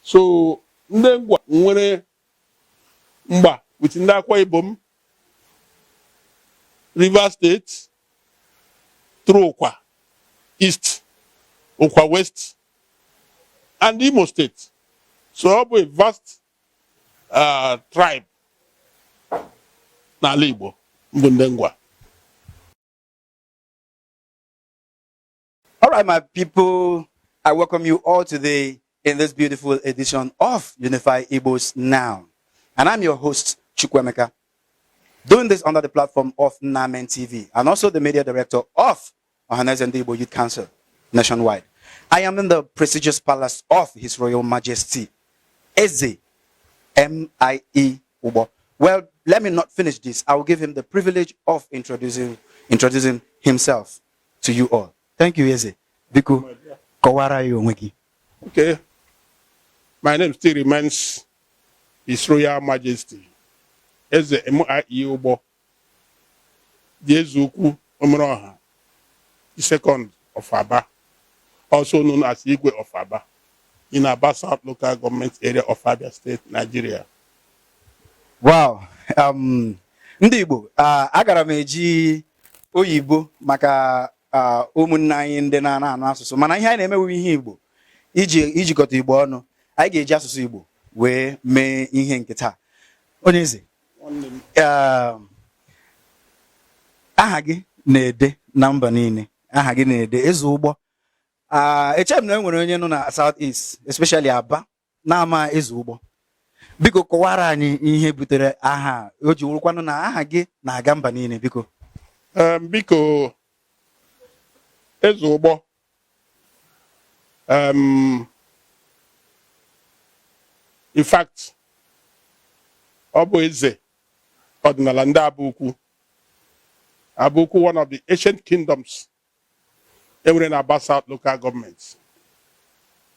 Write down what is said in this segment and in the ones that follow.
So Ndi Ngwa nwere mgba with ndị Akwa Ibom, Rivers State, through Ukwa East, Ukwa West, and Imo State. So a vast tribe n'ala Igbo, Ndi Ngwa. All right, my people, I welcome you all today in this beautiful edition of Unify Igbos Now. And I'm your host, Chukwemeka, doing this under the platform of Namen TV and also the media director of Ohaneze Ndi Igbo Youth Council nationwide. I am in the prestigious palace of His Royal Majesty, Eze M.I.E. Ubo. Well, let me not finish this. I will give him the privilege of introducing himself to you all. Thank you, Eze. Biku, kawara yo mwiki. Okay. My name still remains His Royal Majesty, Eze M.I.E. Ubo, Jezuku Omroha, the second of Aba, also known as Igwe of Aba, in Aba South local government area of Abia State, Nigeria. Wow. Ndị Igbo, agara m eji oyibo maka ụmụnne anyị ndị na-anụ asụsụ, mana ihe anyị na-emewu ihe Igbo ijikọta Igbo ọnụ, anyị ga-eji asụsụ Igbo wee mee ihe nke taa. Onye eze, aha gị na-ede na mba niile, aha gị na-ede Eze Ụgbọ. Eche m na enwere onye nọ na South East, especially Aba, na-ama Eze Ụgbọ. Biko kọwara anyị ihe butere aha o ji wurukwanụ na aha gị na-aga mba niile, biko. Biko Eze Ụgbọ, in fact, ọ bụ eze ọdịnala ndị Abukwu. Abukwu, one of the ancient kingdoms enwere na Aba South local government.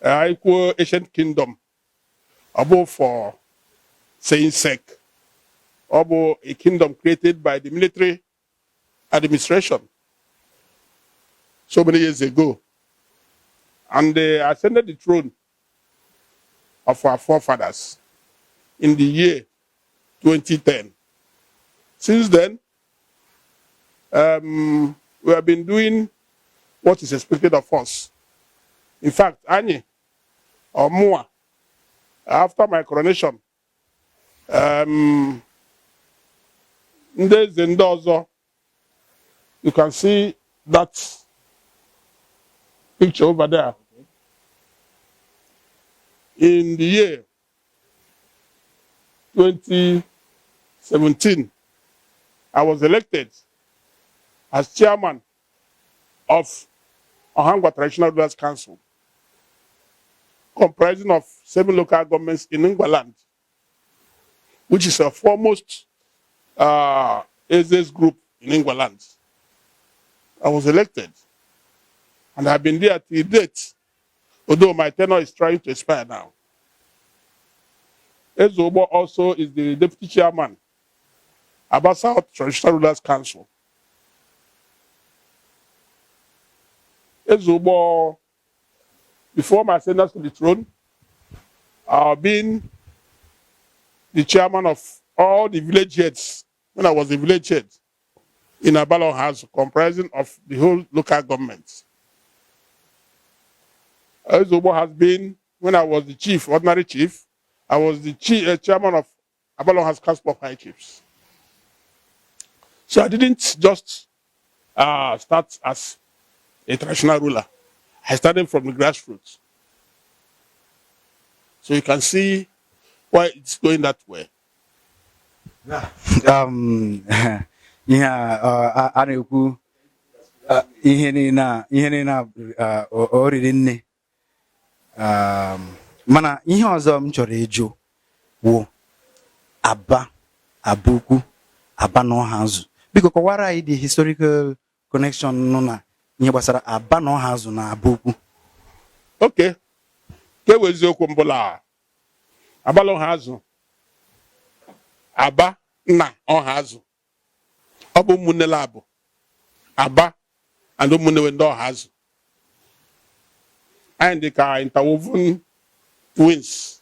Ikwu ancient kingdom, ọ bụ for saying sake. Ọ bụ a kingdom created by the military administration so many years ago. And they ascended the throne of our forefathers in the year 2010. Since then, we have been doing what is expected of us. In fact, Anyi or more, after my coronation, you can see that picture over there. In the year 2017, I was elected as chairman of Ohangwa Traditional Rulers Council, comprising of 7 local governments in Ngwa land, which is a foremost Eze's group in Ngwa land. I was elected, and I've been there till date, although my tenure is trying to expire now. Eze Ụgbọ also is the deputy chairman, Aba South Traditional Rulers Council. Eze Ụgbọ, before my ascendance to the throne, I've been the chairman of all the village heads when I was a village head in Abalon House, comprising of the whole local government. Eze Ụgbọ has been, when I was the chief, ordinary chief, I was the chairman of Abalon House Council of High Chiefs. So I didn't just start as a traditional ruler. I started from the grassroots. So you can see why it's going that way. Mana ihe ọzọ m chọrọ ịjụ wụ Aba, Abukwu, Aba na Ọhazụ. Biko kọwara anyị the historical connection nọ na ihe gbasara Aba na Ọhazụ na Abukwu. Okay. Ke weziokwu mbụla Aba na Ọhazụ, Aba na Ọhazụ. Ọ bụ ụmụnne labụ Aba and ụmụnne ndị Ọhazụ. And they are interwoven twins.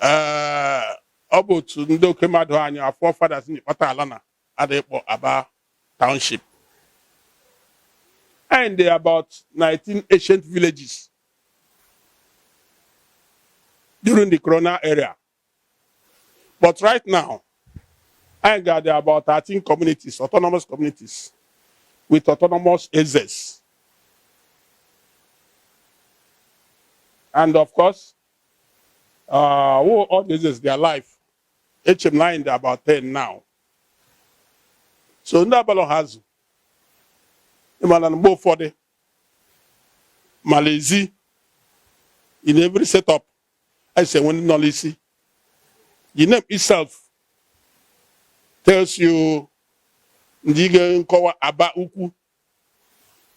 ọ bụ otu ndị oke mmadụ anyị afọ fathers ndị kpata ala na adịkpọ Aba Township. And there are about 19 ancient villages during the Corona era. But right now, I got there about 13 communities, autonomous communities, with autonomous AZs. And of course, all AZs, they are live. HM9, they're about 10 now. So Ndabalo has Imanan for the Malaysia in every setup. I say when knowledge see. The name itself tells you Ndi Ngwa of Aba ukwu,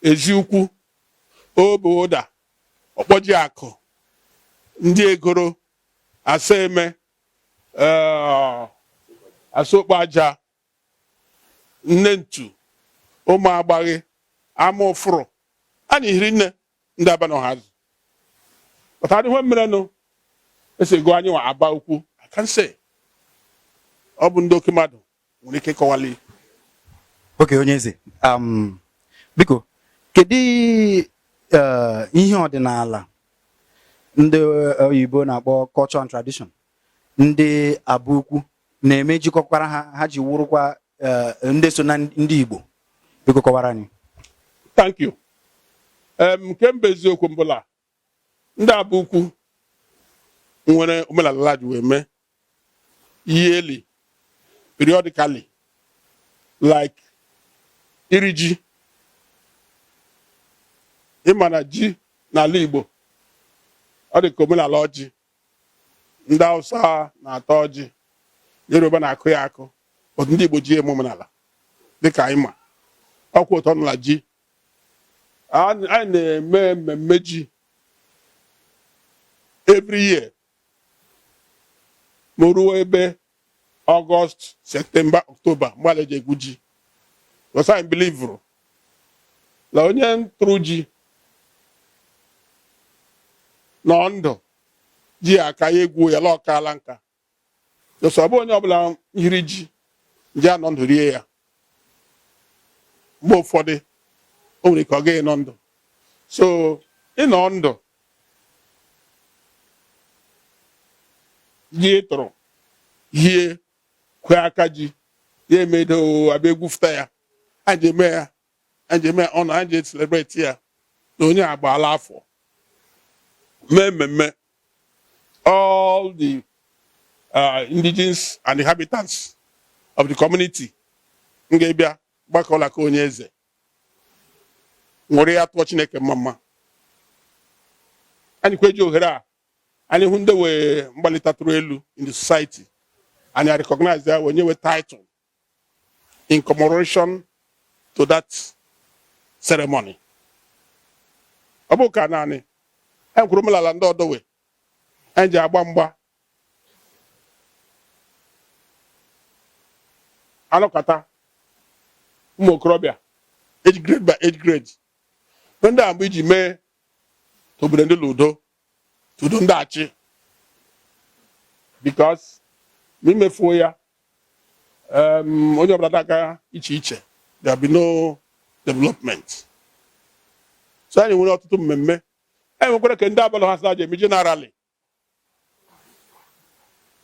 Ezi ukwu, Oboda, Opojiako, Ndi Egoro, Aseme, Asokbaja, Nentu, Oma Abari, Amofro, and Irine Ndabano has. But I don't know. I say, go on your Aba ukwu. I can say. Obundo Kimado, Unike Kowali. Okay, Onyeze. Biko, kedi ihe ọdịnala ndị oyibo na-akpọ culture and tradition ndị Aba ukwu na-eme jikọkwara ha ji wurukwa ndị so na ndị Igbo. Biko kọwara anyị. Thank you. Kemgbe eziokwu mbụla ndị Aba ukwu nwere omenala ji wee mee yearly, periodically, like iri ji. Ịmana ji n'ala Igbo ọ dị ka omenala ọjị. Ndị Hausa na-ata ọjị, Yoruba na-akụ ya akụ, ndị Igbo ji eme omenala dịka anyị ma ọkwa ụtọ nụla ji. Anyị na-eme mmemme ji every year ma ruo ebe August, September, October mgbe ala eji egwu ji. Because I believe na onye ntụrụ ji nọ ndụ ji aka ya egwu ya la ọkala nka. Because ọ bụ onye ọbụla yiri ji ji anọ ndụ rie ya. Mgbe ụfọdụ o nwere ka ọ gaghị nọ ndụ. So ịnọ ndụ ji tụrụ yie kwe aka ji ya emedo abịa egwufụta ya. Anyị eme ya, anyị eme ọnụ, anyị celebrate ya na onye agbaala afọ mee mmemme. All the indigenous and the inhabitants of the community nga-ebịa gbakọla ka onye eze nwere ya tụọ Chineke mma. Anyị kweji ohere a anyị hụ ndị wee mgbalitatụrụ elu in the society, and I recognize that when you were title in commemoration to that ceremony. Abuka nani, I'm Kurumala Lando the way, and Jabamba Anokata Mokrobia, age grade by age grade. When the Ambiji may to Brenda Ludo to Dundachi, because Mime Foya, onye ọbụla iche iche, there will be no development. So anyị nwere ọtụtụ mmemme. Anyị nwekwara ka ndị Abalị ha saje eme generally.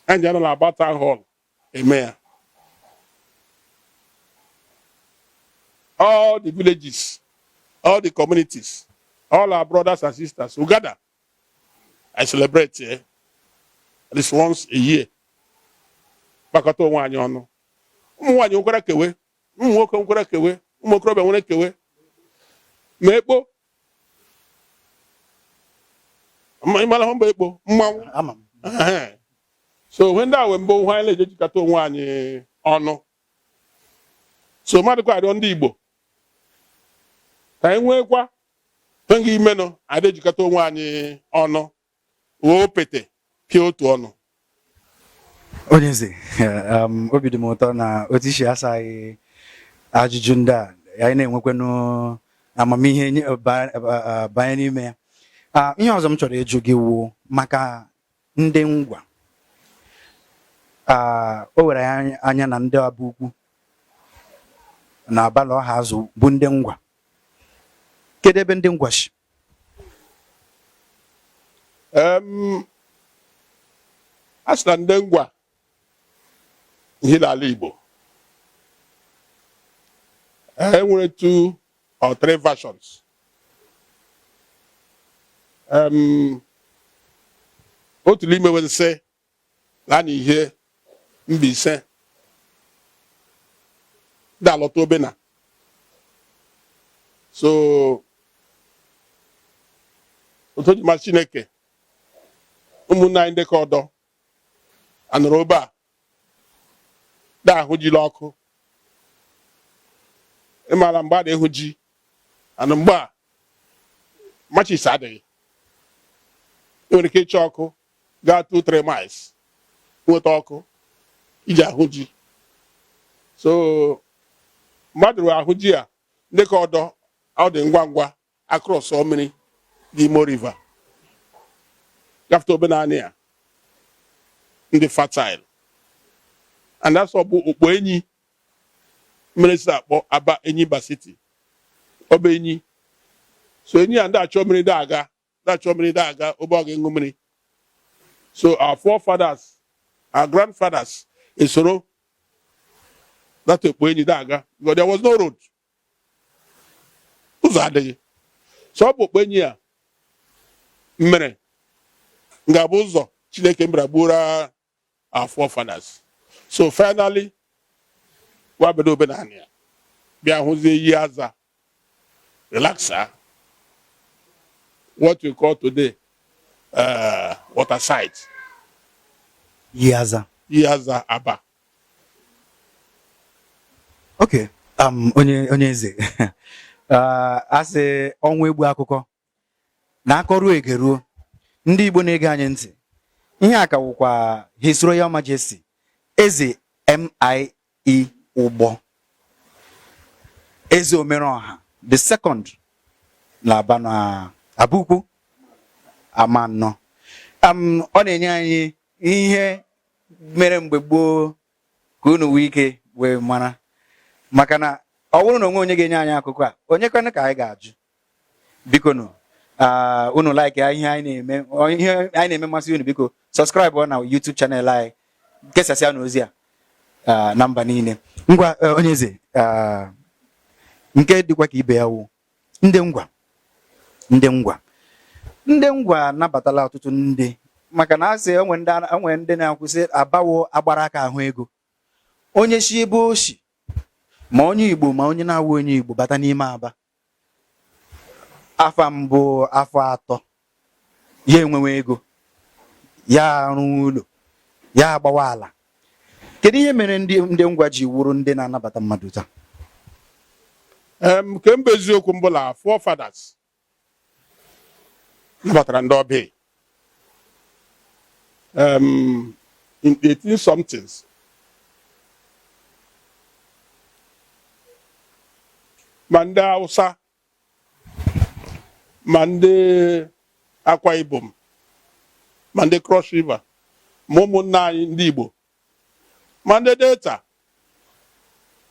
Anyị anọ na Aba Town Hall eme ya. All the villages, all the communities, all our brothers and sisters who gather. I celebrate here at least once a year. Bakọta onwe anyị ọnụ. Ụmụ nwaanyị nwekwara kewe, ụmụ nwoke nwekwara kewe, ụmụ okorobịa nwere kewe. Ma ekpo ịmara hụ mba ekpo mmanwụ. So when that when mbụ ha na-eje jikọta onwe anyị ọnụ. So mmadụ kwa arịọ ndị Igbo ka anyị nwekwa pengi imenụ adị jikọta onwe anyị ọnụ wee opete pịa otu ọnụ. Onyeze, obi dị m ụtọ na otu isi asaghị ajụjụ ndị a anyị na-enwekwanụ amamihe banye n'ime ya. Ihe ọzọ m chọrọ ịjụ gị wụ maka ndị Ngwa. o were anya na ndị Aba Ukwu na abalị ọha azụ bụ ndị Ngwa. Kedu ebe ndị Ngwa si? A sị na ndị Ngwa ihe n'ala Igbo enwere 2 or 3 versions. Otu n'ime wee sị na ihe Mbaise da alọta obena. So otu ji masị Chineke ụmụnne anyị ndị ka ọdọ anụrụ obe a da ahụ jiri ọkụ ịmara mgbe a na-ehụ ji anụ mgbe a machis adịghị enwere ike ịchọ ọkụ gaa 2-3 miles nweta ọkụ iji ahụ ji. So mmadụ ahụ ji a ndị ka ọdọ ọ dị ngwa ngwa across mmiri the Imo River gafete obenani ya ndị fertile, and that's ọ bụ okpo enyi mmiri si akpọ Aba Enyimba City ọba enyi. So enyi ya ndị achọ mmiri dị aga obe ọ ga-enwu mmiri. So our forefathers, our grandfathers esoro that okpo enyi dị aga because there was no road, ụzọ adịghị. So ọ bụ okpo enyi ya mere ga-abụ ụzọ Chineke mbara gburu our forefathers. So finally wabedo obenani ya bịa hụzie iyi aza relaxa, what we call today water side. Iyi aza Aba. Okay, onye eze asị ọnwa egbu akụkọ na akọruo egeruo ndị Igbo na-ege anyị ntị. Ihe a kawụkwa His Royal Majesty Eze M.I.E. Ụgbọ Eze Omereọha the second na Aba na Aba Ukwu ama anọ. Ọ na-enye anyị ihe mere mgbe gboo ka unu nwee ike wee mara, maka na ọ bụrụ na onwe onye ga-enye anyị akụkọ a, onye kwana ka anyị ga-ajụ. Biko nụ unu like ihe anyị na-eme masị unu, biko subscribe na YouTube channel anyị, kesasịa n'ozi a na mba niile. Ngwa onye eze nke dịkwa ka ibe ya wụ ndị Ngwa nabatala ọtụtụ ndị, maka na asị onwe ndị na-akwụsị abawo agbara aka ahụ ego. Onye si ebe o si, ma onye Igbo ma onye na-awụ onye Igbo bata n'ime Aba, afọ mbụ afọ atọ ya enwewe ego, ya arụ ụlọ, ya agbawa ala. Kedu ihe mere ndị Ngwa ji wụrụ ndị na-anabata mmadụ taa? Ke mbe eziokwu mbụla forefathers nabatara ndị ọbịa in 18 somethings. Ma ndị Hausa ma ndị Akwa Ibom ma ndị Cross River ma ụmụnne anyị ndị Igbo ma ndị Delta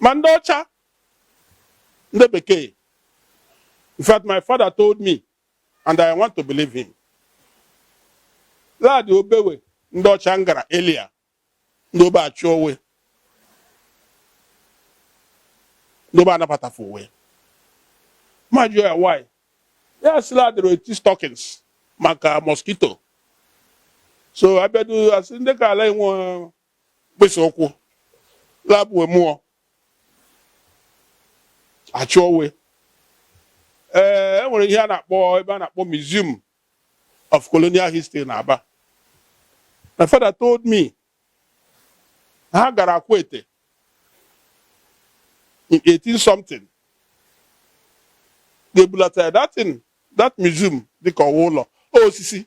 ma ndị ọcha ndị bekee. In fact, my father told me, and I want to believe him, ladi obewe ndị ọcha ngara elia ndị obe achị owe ndị obe anapatafu uwe ma jụọ ya why ya sị ladịrị eti stockings maka mosquito. So abịado asị ndị ka ala enwe mkpịsị ụkwụ labụ mmụọ achị owe. Enwere ihe a na-akpọ ebe a na-akpọ Museum of Colonial History na Aba. My father told me ha gara Akwete in 18 something. They bulleted that museum dịka ọwa ụlọ osisi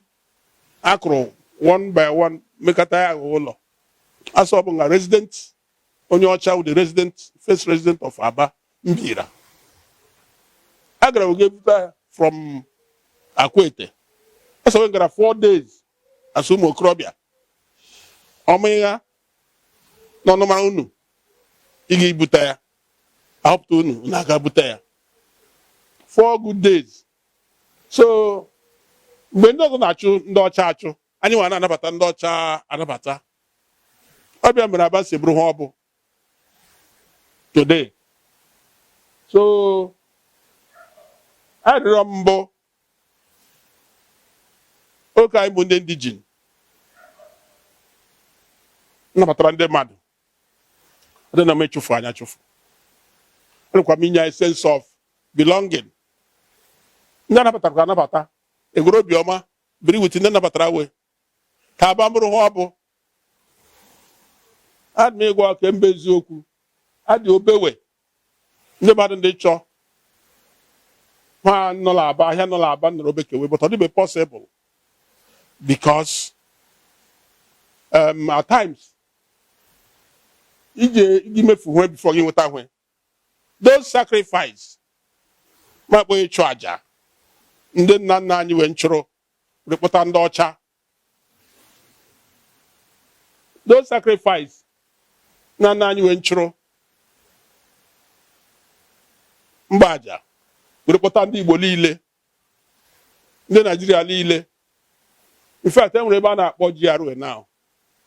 akụrụ one by one mekata ya ụlọ. Asọ bụ nga resident onye ọcha with the first resident of Aba Mbira. Agara we get from Akwete. That's why we got 4 days as ụmụ okorobịa. Omega n'ọnụ mara unu ị ga-ebute ya ahọpụta unu na-aga bute ya 4 good days. So mgbe ndị ọzọ na-achụ ndị ọcha achụ, anyị nwa na-anabata ndị ọcha anabata. Ọbịa mere Aba si bụrụ ha ọ bụ today. So arịrịọ mbụ oge anyị bụ ndị indigene nabatara ndị mmadụ ndị na emechufu anya chụfu, anụkwa m inye anyị sense of belonging. Ndị anabatara ka anabata egwuru obiọma biri wit ndị nabatara we ka Aba bụrụ ha ọ bụ. Adị m ịgwa ka mba eziokwu adị obewe ndị mmadụ ndị chọọ ha nọla Aba, ahịa nọla Aba nọrọ Obekewe, but ọ dịbe possible because at times iji mefu hwe before gị nweta hwe. Those sacrifice makpọ ịchụ aja ndị nna nna anyị wee nchụrụ rịkpụta ndị ọcha. Those sacrifice nna nna anyị wee nchụrụ mgba aja rịkpụta ndị Igbo niile, ndị Nigeria niile. In fact, enwere ebe a na-akpọ GRA now.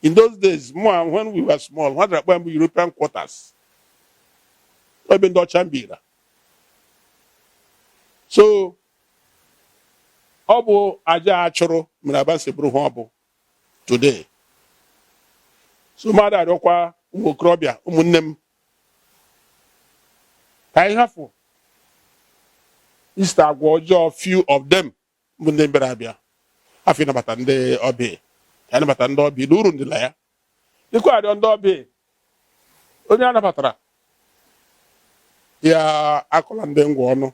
In those days, when we were small, what happened in European quarters? Ebe ndị ọcha mbira. So ọ bụ aja achụrụ mere Aba si bụrụ ha ọ bụ today. So mmadụ arịọkwa ụmụ okorobịa ụmụnne m ka anyị hafụ ista agwa ọjọọ few of them bụ ndị mbịara abịa afọ ịnabata ndị ọbịa ya nabata ndị ọbịa n'uru ndịla ya dịkwa arịọ ndị ọbịa onye a nabatara ya akọla ndị ngwa ọnụ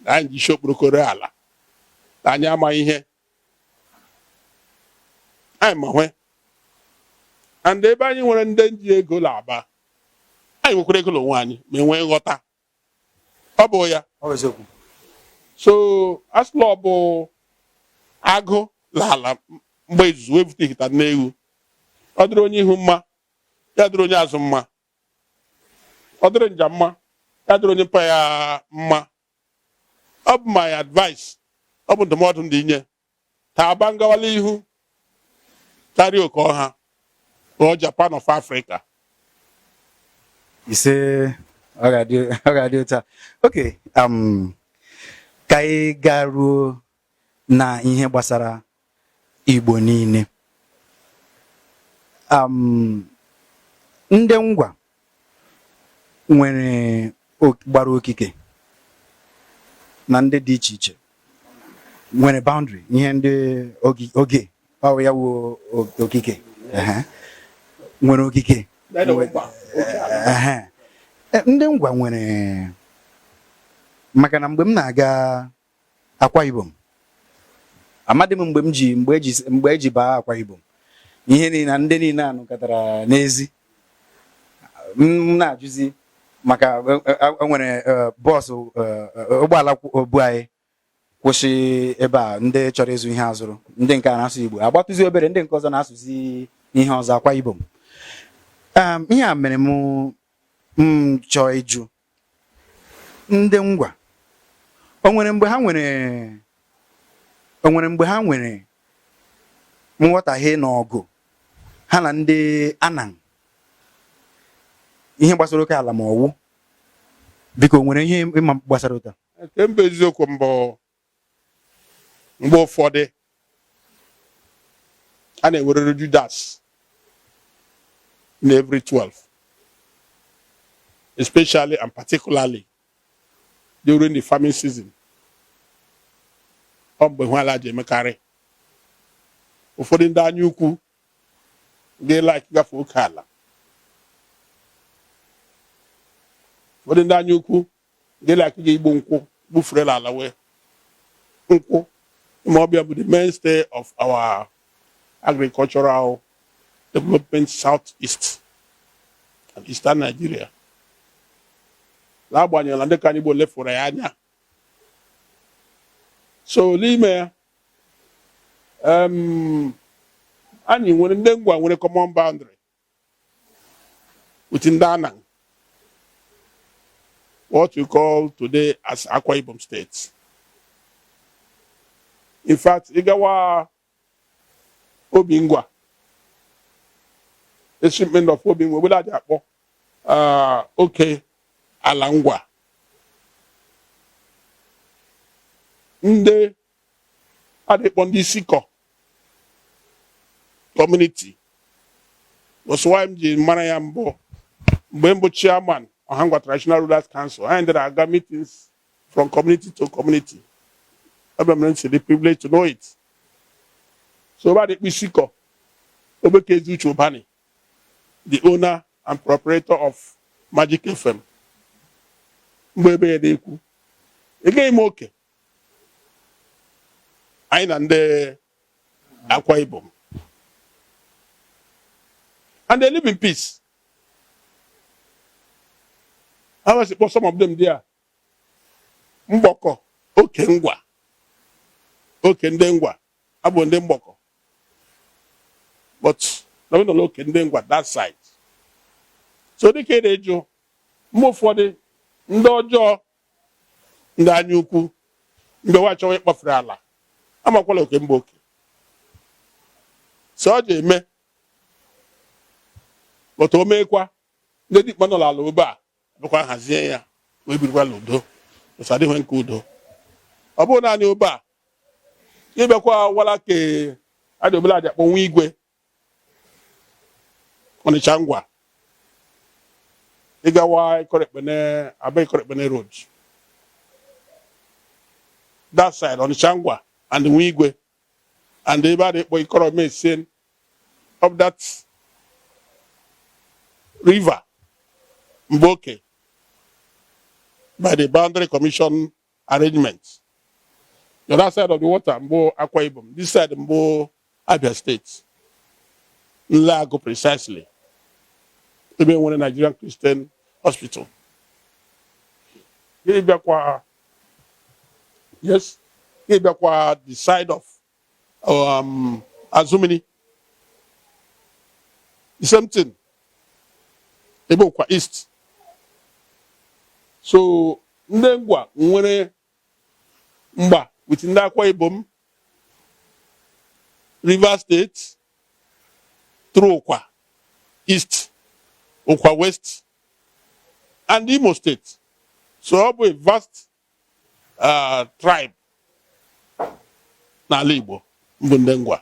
na anyị ji isi okporokoro ala na anyị amaghị ihe anyị ma hwe and ebe anyị nwere ndị nji ego la Aba anyị nwekwara ego onwe anyị ma enwee nghọta ọ bụ ya. So asụlọ bụ agụ lala mgbe izuzu wee bute hita n'ewu, ọ dịrị onye ihu mma ya dịrị onye azụ mma, ọ dịrị nja mma ya dịrị onye mpa ya mma. Ọ bụ my advice, ọ bụ ndụmọdụ ndị inye ka Aba ngawala ihu karịa oke ọha or Japan of Africa. Ise ọ ga-adị ụta. Okay, ka anyị garuo na ihe gbasara Igbo niile. Ndị Ngwa nwere gbara okike na ndị dị iche iche nwere boundary, ihe ndị oge ọ ya wụ okike nwere okike. Ndị Ngwa nwere, maka na mgbe m na-aga Akwa Ibom, amadị m mgbe eji baa Akwa Ibom, ihe niile na ndị niile anụkọtara n'ezi. M na-ajụzi maka nwere bọọsụ ụgbọala obu anyị kwụsị ebe a, ndị chọrọ ịzụ ihe azụrụ, ndị nke a na-asụ Igbo agbatụzi obere, ndị nke ọzọ na-asụzi ihe ọzọ Akwa Ibom. Ihe a mere m chọọ ịjụ ndị Ngwa o nwere mgbe ha nwere nghọtahie n'ọgụ ha na ndị Anang ihe gbasara oke ala ma ọwụ, biko nwere ihe ịma gbasara ụta? Nke mba eziokwu mbụ mgbe ụfọdụ a na-enwerịrị Judas in every 12, especially and particularly during the farming season. Ọ mgbe hụ ala ji emekarị ụfọdụ ndị anya ukwu ga-like gafe oke ala, ụfọdụ ndị anya ukwu ga-like ga igbo nkwụ gbufurela ala wee nkwụ ma ọbịa bụ the mainstay of our agricultural development southeast and eastern Nigeria. N'agbanyeghị na ndị ka anyị Igbo lefuru ya anya. So n'ime ya anyị nwere ndị Ngwa nwere common boundary within Danang, what we call today as Akwa Ibom State. In fact, Igawa Obingwa, the shipment of Obingwa, without that, okay, Alangwa. Nde Adepondisiko community was why I'm the Manayambo, Bembo chairman of Hangwa Traditional Rulers Council. I ended up meetings from community to community. I'm the privilege to know it. So about the Misiko, Obekezu Chobani, the owner and proprietor of Magic FM. Mbebe Edeku. Again, okay. I and the Akwa Ibom. And they live in peace. I was for some of them there. Mboko, Okengwa, Okendengwa, Abondemboko. But no one look Okendengwa that side. So they can't do more for the Ndojo Ndanyuku, Mbewacho Wepafrala. I'm a quality Okemboki. So they me. But Omekwa, they did Manola Loba, because Hazia, we will well do. So I didn't go. Abona ni Oba, you be kwa wala ke, I don't believe that when we go on the Changwa. Igawa correct bene, Abe correct bene road. That side on the Changwa and the Wigwe, and the body boy correct me saying of that river, Mboke, by the boundary commission arrangements. The other side of the water, Mbo Akwa Ibom. This side, Mbo Abia State. Lago precisely. Even one Nigerian Christian hospital. Yes, the side of Azumini. The same thing. Ebokwa East. So, Ndi Ngwa nwere mba with Ndi Akwa Ibom, River State, through Okwa East, Okwa West, and Imo State. So, a vast tribe na Igbo, Ndi Ngwa.